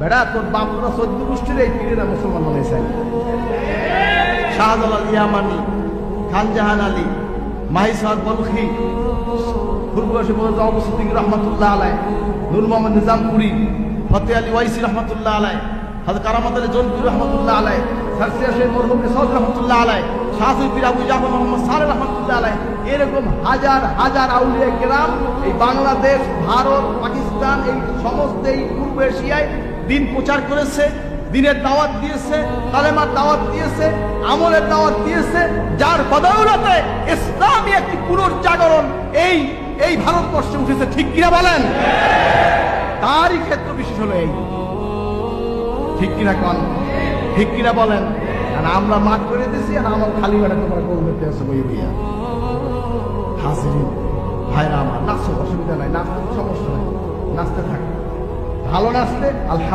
বেড়া তোর বাপরা 14 গোষ্ঠীর এই পীরেরা মুসলমান বানাইছে। শাহজালাল ইয়ামানি, খানজাহান আলী, মাহিসাদ বলখি, ফুরফুরাশি আবু সিদ্দিক রহমতুল্লাহ আলাইহ, নূর মোহাম্মদ নিজামপুরি, ফতে আলী ওয়াইসি রহমতুল্লাহ আলাইহ, হযরত কারামাত আলী জৌনপুরি রহমতুল্লাহ আলাইহ, সারসিয়া শেখ মরহুম সাউদ রহমতুল্লাহ আলাইহ, শাহসুফি পীর আবু জাফর মোহাম্মদ সালেহ রহমতুল্লাহ আলাইহ, এরকম হাজার হাজার আউলিয়া কেরাম এই বাংলাদেশ, ভারত, পাকিস্তান, এই সমস্ত এই পূর্ব এশিয়ায় দিন প্রচার করেছে, দিনের দাওয়াত দিয়েছে, কালেমার দাওয়াত দিয়েছে, আমলের দাওয়াত দিয়েছে, যার বদৌলতে ইসলামী একটি পুনর্জাগরণ এই এই ভারতবর্ষে উঠেছে। ঠিক কিনা বলেন? তারই ক্ষেত্র বিশেষ হলো এই। ঠিক কিনা কন? ঠিক কিনা বলেন? আর আমরা মাঠ করে দিয়েছি, আর আমার খালি বেড়া তোমরা গোল করতে আসছে বই দিয়া। হাজিরিন ভাইরা আমার, নাচো, অসুবিধা নাই, নাচতে সমস্যা নাই, নাচতে থাকে, ভালো নাচতে আলহামদুলিল্লাহ।